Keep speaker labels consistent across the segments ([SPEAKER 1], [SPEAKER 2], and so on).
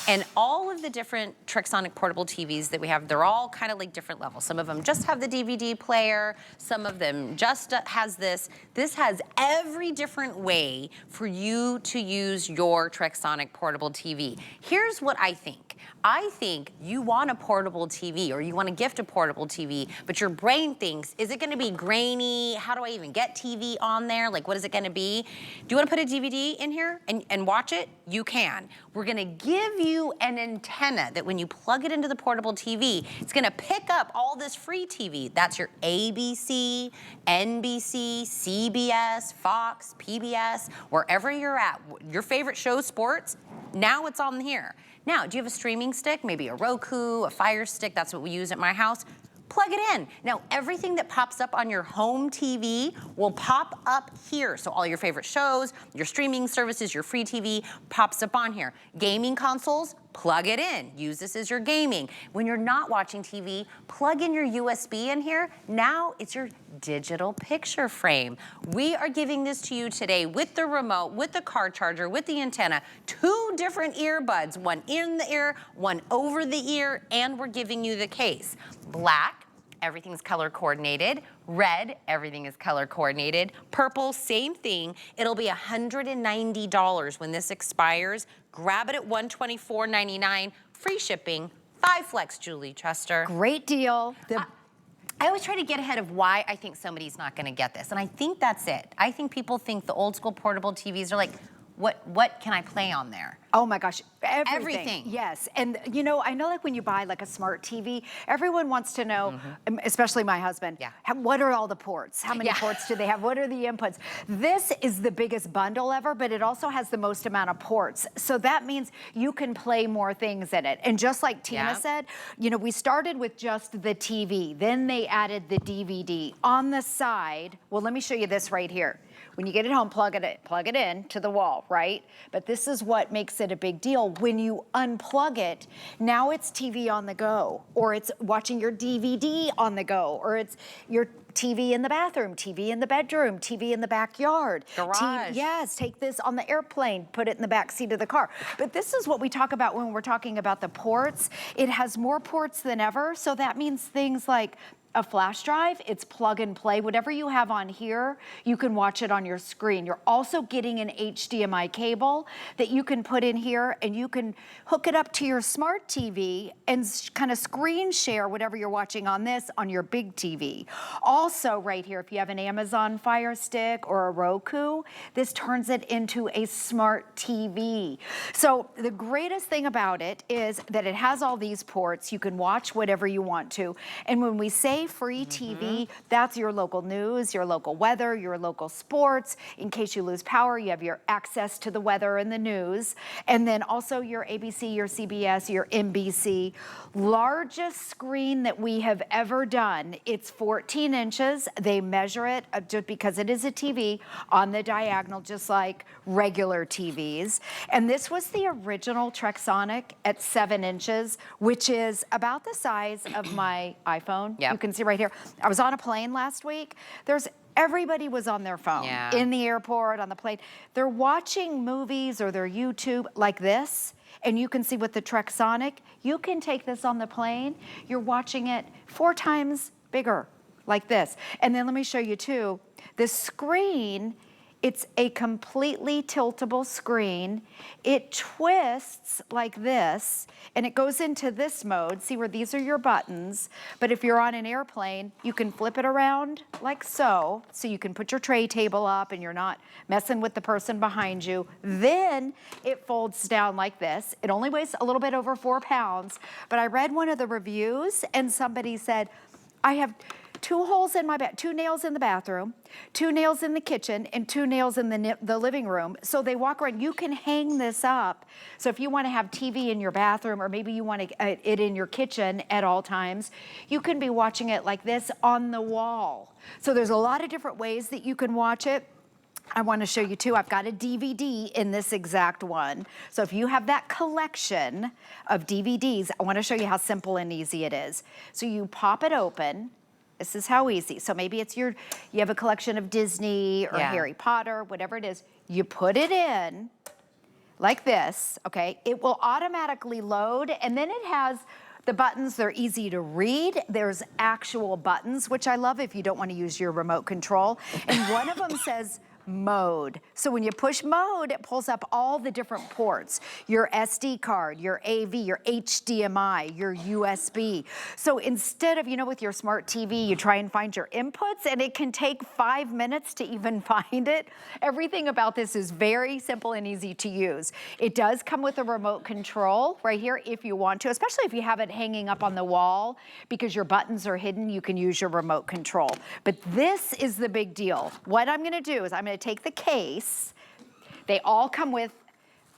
[SPEAKER 1] And all of the different Trexonic portable TVs that we have, they're all kind of like different levels. Some of them just have the DVD player. Some of them just has this. This has every different way for you to use your Trexonic portable TV. Here's what I think. I think you want a portable TV or you want to gift a portable TV, but your brain thinks, is it going to be grainy? How do I even get TV on there? Like, what is it going to be? Do you want to put a DVD in here and watch it? You can. We're going to give you an antenna that when you plug it into the portable TV, it's going to pick up all this free TV. That's your ABC, NBC, CBS, Fox, PBS, wherever you're at. Your favorite show, sports, now it's on here. Now, do you have a streaming stick? Maybe a Roku, a Fire Stick, that's what we use at my house. Plug it in. Now, everything that pops up on your home TV will pop up here. So all your favorite shows, your streaming services, your free TV pops up on here. Gaming consoles, plug it in. Use this as your gaming. When you're not watching TV, plug in your USB in here. Now it's your digital picture frame. We are giving this to you today with the remote, with the car charger, with the antenna, 2 different earbuds, one in the ear, one over the ear, and we're giving you the case. Black, everything's color coordinated. Red, everything is color coordinated. Purple, same thing. It'll be $190 when this expires. Grab it at $124.99, free shipping, 5 flex, Julie Chester.
[SPEAKER 2] Great deal.
[SPEAKER 1] I always try to get ahead of why I think somebody's not gonna get this, and I think that's it. I think people think the old school portable TVs are like, what can I play on there?
[SPEAKER 2] Oh my gosh,
[SPEAKER 1] Everything.
[SPEAKER 2] Yes, and you know, I know like when you buy like a smart TV, everyone wants to know, especially my husband, what are all the ports? How many ports do they have? What are the inputs? This is the biggest bundle ever, but it also has the most amount of ports. So that means you can play more things in it. And just like Tina said, you know, we started with just the TV, then they added the DVD. On the side, well, let me show you this right here. When you get it home, plug it in to the wall, right? But this is what makes it a big deal. When you unplug it, now it's TV on the go, or it's watching your DVD on the go, or it's your TV in the bathroom, TV in the bedroom, TV in the backyard.
[SPEAKER 1] Garage.
[SPEAKER 2] Yes, take this on the airplane, put it in the back seat of the car. But this is what we talk about when we're talking about the ports. It has more ports than ever, so that means things like a flash drive, it's plug and play. Whatever you have on here, you can watch it on your screen. You're also getting an HDMI cable that you can put in here, and you can hook it up to your smart TV and kind of screen share whatever you're watching on this on your big TV. Also right here, if you have an Amazon Fire Stick or a Roku, this turns it into a smart TV. So the greatest thing about it is that it has all these ports. You can watch whatever you want to. And when we say free TV, that's your local news, your local weather, your local sports. In case you lose power, you have your access to the weather and the news. And then also your ABC, your CBS, your NBC. Largest screen that we have ever done. It's 14 inches. They measure it just because it is a TV on the diagonal, just like regular TVs. And this was the original Trexonic at 7 inches, which is about the size of my iPhone. You can see right here. I was on a plane last week. Everybody was on their phone in the airport, on the plane. They're watching movies or their YouTube like this, and you can see with the Trexonic, you can take this on the plane. You're watching it 4 times bigger, like this. And then let me show you too, the screen, it's a completely tiltable screen. It twists like this, and it goes into this mode. See where these are your buttons, but if you're on an airplane, you can flip it around like so you can put your tray table up and you're not messing with the person behind you. Then it folds down like this. It only weighs a little bit over 4 pounds, but I read one of the reviews and somebody said, I have 2 holes in my bed, 2 nails in the bathroom, 2 nails in the kitchen, and 2 nails in the living room. So they walk around. You can hang this up. So if you want to have TV in your bathroom, or maybe you want it in your kitchen at all times, you can be watching it like this on the wall. So there's a lot of different ways that you can watch it. I want to show you too, I've got a DVD in this exact one. So if you have that collection of DVDs, I want to show you how simple and easy it is. So you pop it open. This is how easy. So maybe it's you have a collection of Disney or Harry Potter, whatever it is. You put it in like this, okay? It will automatically load, and then it has the buttons. They're easy to read. There's actual buttons, which I love if you don't want to use your remote control. And one of them says mode. So when you push mode, it pulls up all the different ports, your SD card, your AV, your HDMI, your USB. So instead of, you know, with your smart TV, you try and find your inputs and it can take 5 minutes to even find it. Everything about this is very simple and easy to use. It does come with a remote control right here if you want to, especially if you have it hanging up on the wall because your buttons are hidden, you can use your remote control. But this is the big deal. What I'm gonna do is I'm gonna take the case. They all come with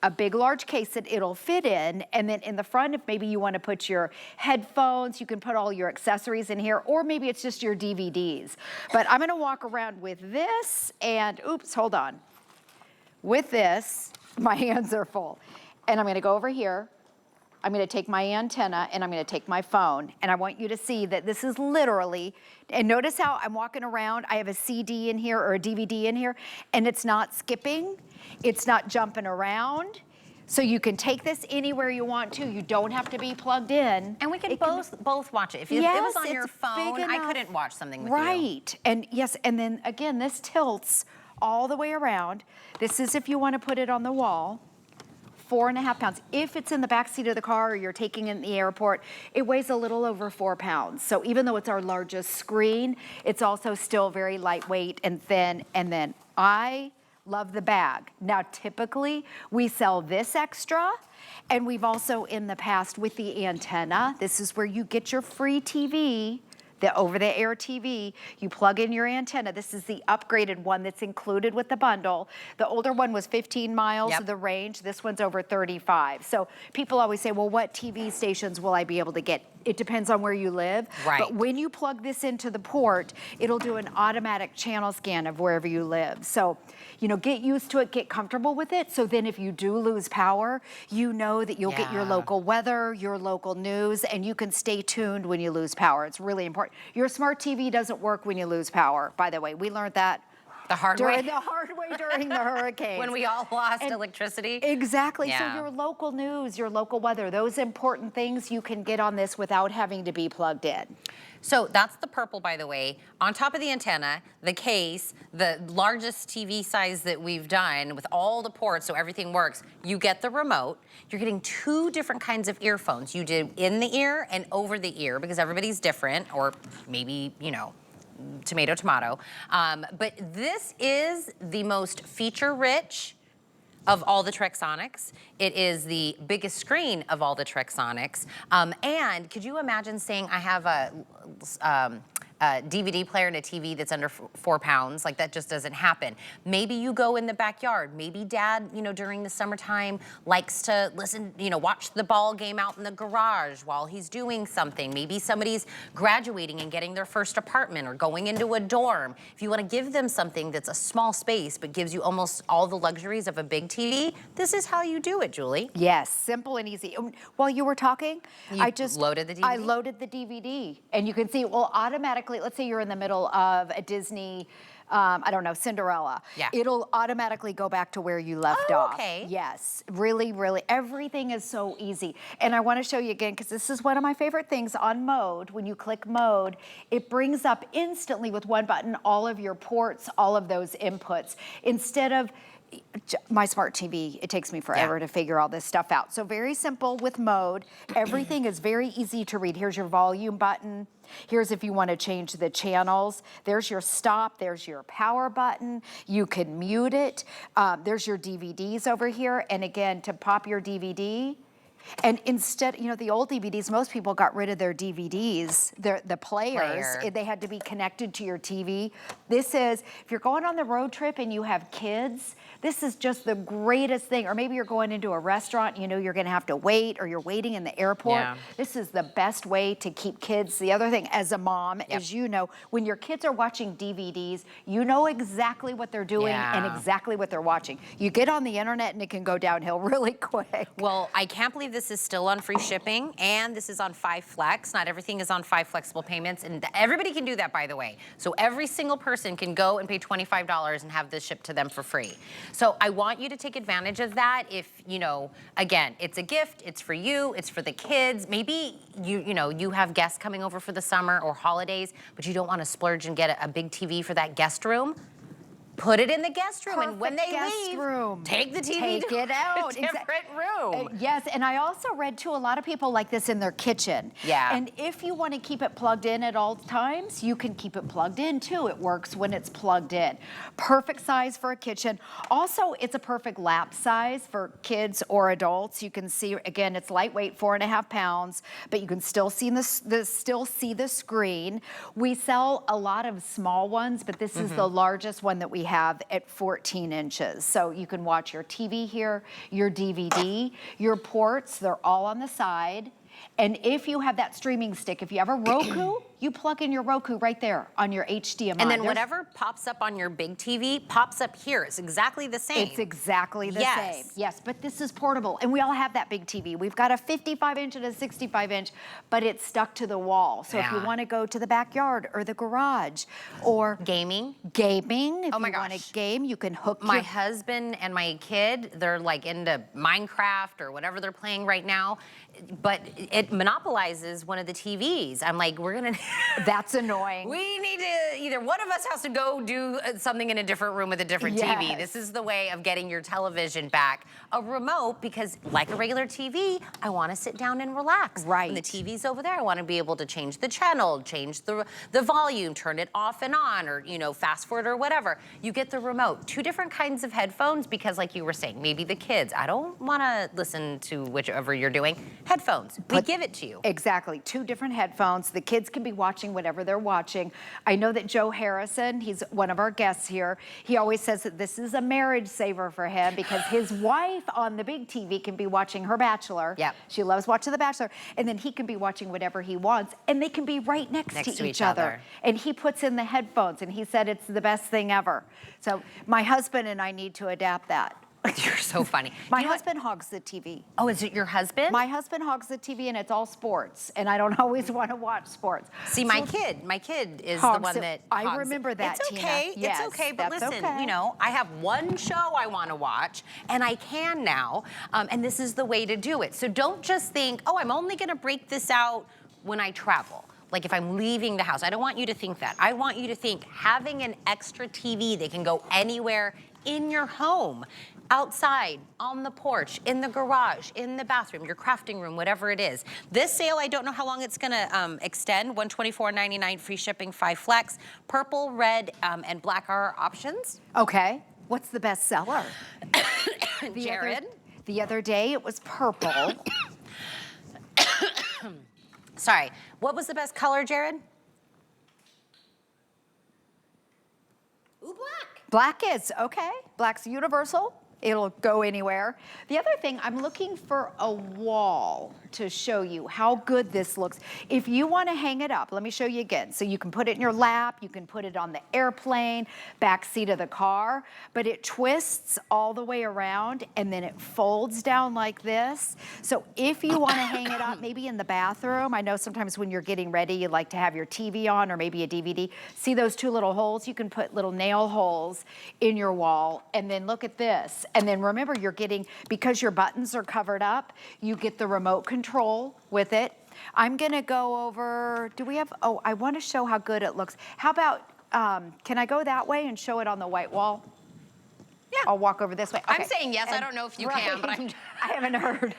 [SPEAKER 2] a big, large case that it'll fit in, and then in the front, if maybe you want to put your headphones, you can put all your accessories in here, or maybe it's just your DVDs. But I'm gonna walk around with this, and oops, hold on. With this, my hands are full. And I'm gonna go over here, I'm gonna take my antenna and I'm gonna take my phone, and I want you to see that this is literally, and notice how I'm walking around, I have a CD in here or a DVD in here, and it's not skipping, it's not jumping around. So you can take this anywhere you want to. You don't have to be plugged in.
[SPEAKER 1] And we can both watch it. If it was on your phone, I couldn't watch something with you.
[SPEAKER 2] Right, and yes, and then again, this tilts all the way around. This is if you wanna put it on the wall. 4.5 pounds. If it's in the back seat of the car or you're taking it in the airport, it weighs a little over 4 pounds. So even though it's our largest screen, it's also still very lightweight and thin. And then I love the bag. Now, typically we sell this extra, and we've also in the past with the antenna, this is where you get your free TV, the over-the-air TV, you plug in your antenna. This is the upgraded one that's included with the bundle. The older one was 15 miles of the range. This one's over 35. So people always say, well, what TV stations will I be able to get? It depends on where you live.
[SPEAKER 1] Right.
[SPEAKER 2] But when you plug this into the port, it'll do an automatic channel scan of wherever you live. So, you know, get used to it, get comfortable with it. So then if you do lose power, you know that you'll get your local weather, your local news, and you can stay tuned when you lose power. It's really important. Your smart TV doesn't work when you lose power, by the way. We learned that
[SPEAKER 1] the hard way
[SPEAKER 2] during the hurricane.
[SPEAKER 1] When we all lost electricity.
[SPEAKER 2] Exactly. So your local news, your local weather, those important things you can get on this without having to be plugged in.
[SPEAKER 1] So that's the purple, by the way. On top of the antenna, the case, the largest TV size that we've done with all the ports so everything works, you get the remote. You're getting 2 different kinds of earphones. You did in the ear and over the ear because everybody's different, or maybe, you know, tomato, tomato. But this is the most feature-rich of all the Trexonics. It is the biggest screen of all the Trexonics. And could you imagine saying I have a DVD player and a TV that's under 4 pounds? Like, that just doesn't happen. Maybe you go in the backyard. Maybe dad, you know, during the summertime likes to listen, you know, watch the ball game out in the garage while he's doing something. Maybe somebody's graduating and getting their first apartment or going into a dorm. If you want to give them something that's a small space but gives you almost all the luxuries of a big TV, this is how you do it, Julie.
[SPEAKER 2] Yes, simple and easy. While you were talking, I just
[SPEAKER 1] loaded the DVD?
[SPEAKER 2] I loaded the DVD, and you can see it will automatically, let's say you're in the middle of a Disney, I don't know, Cinderella.
[SPEAKER 1] Yeah.
[SPEAKER 2] It'll automatically go back to where you left off.
[SPEAKER 1] Okay.
[SPEAKER 2] Yes, really, really, everything is so easy. And I want to show you again, because this is one of my favorite things on mode. When you click mode, it brings up instantly with one button all of your ports, all of those inputs. Instead of my smart TV, it takes me forever to figure all this stuff out. So very simple with mode. Everything is very easy to read. Here's your volume button. Here's if you want to change the channels. There's your stop. There's your power button. You can mute it. There's your DVDs over here. And again, to pop your DVD, and instead, you know, the old DVDs, most people got rid of their DVDs, the players. They had to be connected to your TV. This is, if you're going on the road trip and you have kids, this is just the greatest thing. Or maybe you're going into a restaurant, you know you're gonna have to wait, or you're waiting in the airport.
[SPEAKER 1] Yeah.
[SPEAKER 2] This is the best way to keep kids. The other thing, as a mom, as you know, when your kids are watching DVDs, you know exactly what they're doing and exactly what they're watching. You get on the internet and it can go downhill really quick.
[SPEAKER 1] Well, I can't believe believe this is still on free shipping, and this is on 5 Flex. Not everything is on 5 flexible payments, and everybody can do that, by the way. So every single person can go and pay $25 and have this shipped to them for free. So I want you to take advantage of that. If, you know, again, it's a gift, it's for you, it's for the kids. Maybe you have guests coming over for the summer or holidays, but you don't want to splurge and get a big TV for that guest room. Put it in the guest room, and when they leave, take the TV
[SPEAKER 2] Take it out.
[SPEAKER 1] a different room.
[SPEAKER 2] Yes, and I also read too, a lot of people like this in their kitchen.
[SPEAKER 1] Yeah.
[SPEAKER 2] And if you want to keep it plugged in at all times, you can keep it plugged in too. It works when it's plugged in. Perfect size for a kitchen. Also, it's a perfect lap size for kids or adults. You can see, again, it's lightweight, 4.5 pounds, but you can still see the screen. We sell a lot of small ones, but this is the largest one that we have at 14 inches. So you can watch your TV here, your DVD, your ports, they're all on the side. And if you have that streaming stick, if you have a Roku, you plug in your Roku right there on your HDMI.
[SPEAKER 1] And then whatever pops up on your big TV pops up here. It's exactly the same.
[SPEAKER 2] It's exactly the same. Yes, but this is portable. And we all have that big TV. We've got a 55-inch and a 65-inch, but it's stuck to the wall. So if you want to go to the backyard or the garage or
[SPEAKER 1] gaming.
[SPEAKER 2] If you want to game, you can hook
[SPEAKER 1] my husband and my kid, they're like into Minecraft or whatever they're playing right now, but it monopolizes one of the TVs. I'm like, we're gonna
[SPEAKER 2] That's annoying.
[SPEAKER 1] We need to, either one of us has to go do something in a different room with a different TV. This is the way of getting your television back. A remote, because like a regular TV, I want to sit down and relax.
[SPEAKER 2] Right.
[SPEAKER 1] When the TV's over there, I want to be able to change the channel, change the volume, turn it off and on, or fast forward or whatever. You get the remote. 2 different kinds of headphones, because like you were saying, maybe the kids, I don't want to listen to whichever you're doing. Headphones, we give it to you.
[SPEAKER 2] Exactly, 2 different headphones. The kids can be watching whatever they're watching. I know that Joe Harrison, he's one of our guests here, he always says that this is a marriage saver for him because his wife on the big TV can be watching her Bachelor.
[SPEAKER 1] Yep.
[SPEAKER 2] She loves watching The Bachelor. And then he can be watching whatever he wants, and they can be right next to each other. And he puts in the headphones, and he said it's the best thing ever. So my husband and I need to adapt that.
[SPEAKER 1] You're so funny.
[SPEAKER 2] My husband hogs the TV.
[SPEAKER 1] Oh, is it your husband?
[SPEAKER 2] My husband hogs the TV, and it's all sports, and I don't always want to watch sports.
[SPEAKER 1] See, my kid is the one that hogs.
[SPEAKER 2] I remember that,
[SPEAKER 1] It's okay,
[SPEAKER 2] Tina. Yes,
[SPEAKER 1] it's okay, but listen,
[SPEAKER 2] okay.
[SPEAKER 1] I have one show I want to watch, and I can now, and this is the way to do it. So don't just think, oh, I'm only going to break this out when I travel. Like if I'm leaving the house. I don't want you to think that. I want you to think having an extra TV that can go anywhere in your home, outside, on the porch, in the garage, in the bathroom, your crafting room, whatever it is. This sale, I don't know how long it's gonna extend. $124.99 free shipping, 5 Flex. Purple, red, and black are our options.
[SPEAKER 2] Okay, what's the best seller?
[SPEAKER 1] Jared?
[SPEAKER 2] The other day it was purple.
[SPEAKER 1] Sorry, what was the best color, Jared? Ooh, black.
[SPEAKER 2] Black is, okay. Black's universal. It'll go anywhere. The other thing, I'm looking for a wall to show you how good this looks. If you want to hang it up, let me show you again. So you can put it in your lap, you can put it on the airplane, back seat of the car, but it twists all the way around and then it folds down like this. So if you want to hang it up, maybe in the bathroom, I know sometimes when you're getting ready, you like to have your TV on or maybe a DVD. See those 2 little holes? You can put little nail holes in your wall, and then look at this. And then remember, you're getting, because your buttons are covered up, you get the remote control with it. I'm gonna go over, do we have, oh, I wanna show how good it looks. How about, can I go that way and show it on the white wall? Yeah. I'll walk over this way. Okay.
[SPEAKER 1] I'm saying yes, I don't know if you can, but
[SPEAKER 2] I haven't heard.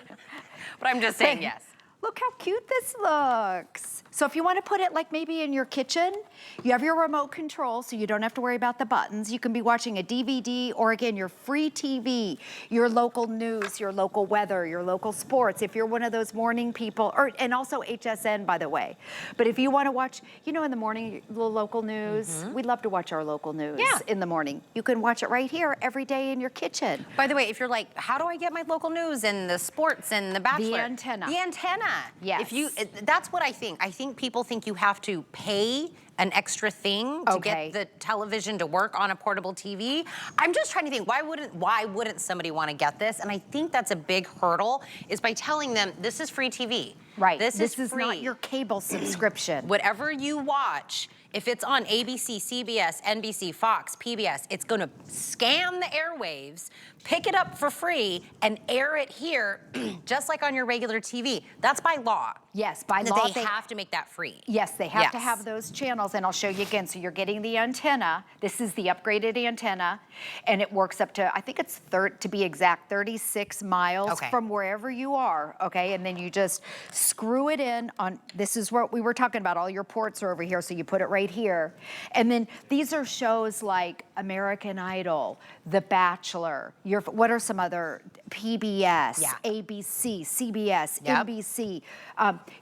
[SPEAKER 1] But I'm just saying yes.
[SPEAKER 2] Look how cute this looks. So if you want to put it like maybe in your kitchen, you have your remote control so you don't have to worry about the buttons. You can be watching a DVD or again, your free TV, your local news, your local weather, your local sports. If you're one of those morning people, and also HSN, by the way. But if you want to watch, in the morning, the local news, we love to watch our local news in the morning. You can watch it right here every day in your kitchen.
[SPEAKER 1] By the way, if you're like, how do I get my local news and the sports and the Bachelor?
[SPEAKER 2] The antenna.
[SPEAKER 1] The antenna.
[SPEAKER 2] Yes.
[SPEAKER 1] That's what I think. I think people think you have to pay an extra thing to
[SPEAKER 2] Okay.
[SPEAKER 1] get the television to work on a portable TV. I'm just trying to think, why wouldn't somebody want to get this? And I think that's a big hurdle, is by telling them this is free TV.
[SPEAKER 2] Right.
[SPEAKER 1] This is free.
[SPEAKER 2] Not your cable subscription.
[SPEAKER 1] Whatever you watch, if it's on ABC, CBS, NBC, Fox, PBS, it's going to scan the airwaves, pick it up for free, and air it here, just like on your regular TV. That's by law.
[SPEAKER 2] Yes, by law
[SPEAKER 1] They have to make that free.
[SPEAKER 2] Yes, they have to have those channels, and I'll show you again. So you're getting the antenna. This is the upgraded antenna, and it works up to, I think it's, to be exact, 36 miles from wherever you are, okay? And then you just screw it in on, this is what we were talking about, all your ports are over here, so you put it right here. And then these are shows like American Idol, The Bachelor, what are some other, PBS, ABC, CBS, NBC.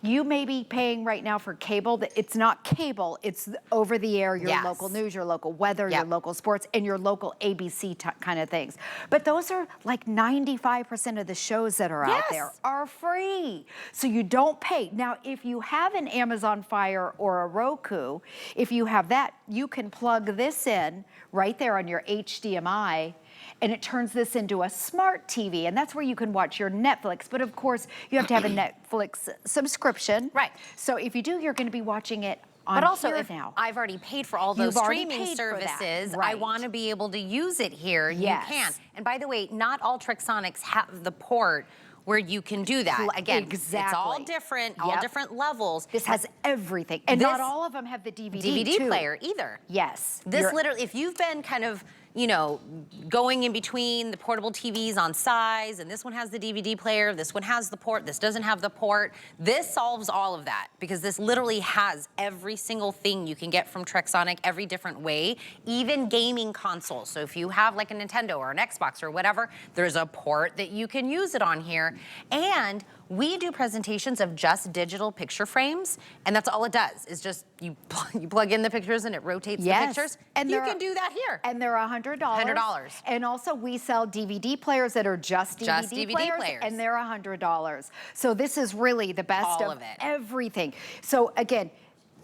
[SPEAKER 2] You may be paying right now for cable, that it's not cable, it's over the air, your local news, your local weather, your local sports, and your local ABC kind of things. But those are like 95% of the shows that are out there are free. So you don't pay. Now, if you have an Amazon Fire or a Roku, if you have that, you can plug this in right there on your HDMI, and it turns this into a smart TV, and that's where you can watch your Netflix. But of course, you have to have a Netflix subscription. Right. So if you do, you're going to be watching it on
[SPEAKER 1] But also,
[SPEAKER 2] here
[SPEAKER 1] if
[SPEAKER 2] now.
[SPEAKER 1] I've already paid for all those streaming services, I want to be able to use it here. You can. And by the way, not all Trexonics have the port where you can do that. Again, it's all different, all different levels.
[SPEAKER 2] This has everything. And not all of them have the DVD
[SPEAKER 1] player either.
[SPEAKER 2] Yes.
[SPEAKER 1] This literally, if you've been kind of, you know, going in between the portable TVs on size, and this one has the DVD player, this one has the port, this doesn't have the port, this solves all of that, because this literally has every single thing you can get from Trexonic, every different way, even gaming consoles. So if you have like a Nintendo or an Xbox or whatever, there's a port that you can use it on here. And we do presentations of just digital picture frames, and that's all it does, is just you plug in the pictures and it rotates the pictures. And you can do that here.
[SPEAKER 2] And they're $100. $100. And also we sell DVD players that are just DVD players, and they're $100. So this is really the best of everything. So again,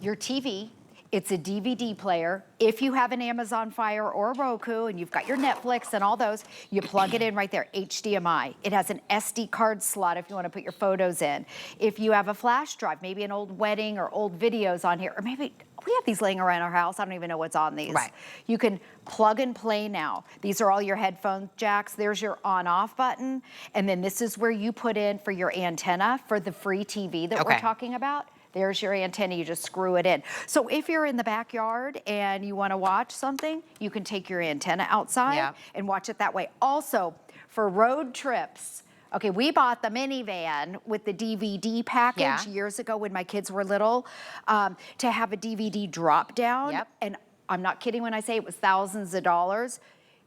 [SPEAKER 2] your TV, it's a DVD player. If you have an Amazon Fire or a Roku and you've got your Netflix and all those, you plug it in right there, HDMI. It has an SD card slot if you want to put your photos in. If you have a flash drive, maybe an old wedding or old videos on here, or maybe we have these laying around our house. I don't even know what's on these. Right. You can plug and play now. These are all your headphone jacks. There's your on-off button. And then this is where you put in for your antenna for the free TV that we're talking about. There's your antenna, you just screw it in. So if you're in the backyard and you want to watch something, you can take your antenna outside and watch it that way. Also, for road trips, okay, we bought the minivan with the DVD package years ago when my kids were little, to have a DVD drop down. And I'm not kidding when I say it was thousands of dollars.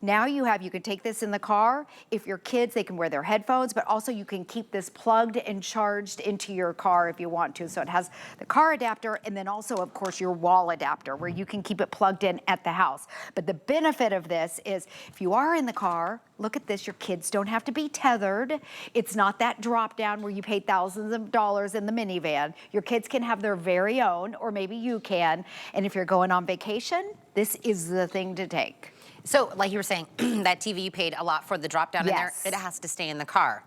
[SPEAKER 2] Now you can take this in the car. If your kids, they can wear their headphones, but also you can keep this plugged and charged into your car if you want to. So it has the car adapter and then also, of course, your wall adapter where you can keep it plugged in at the house. But the benefit of this is if you are in the car, look at this, your kids don't have to be tethered. It's not that drop down where you pay thousands of dollars in the minivan. Your kids can have their very own, or maybe you can. And if you're going on vacation, this is the thing to take.
[SPEAKER 1] So, like you were saying, that TV you paid a lot for, the drop down in there, it has to stay in the car.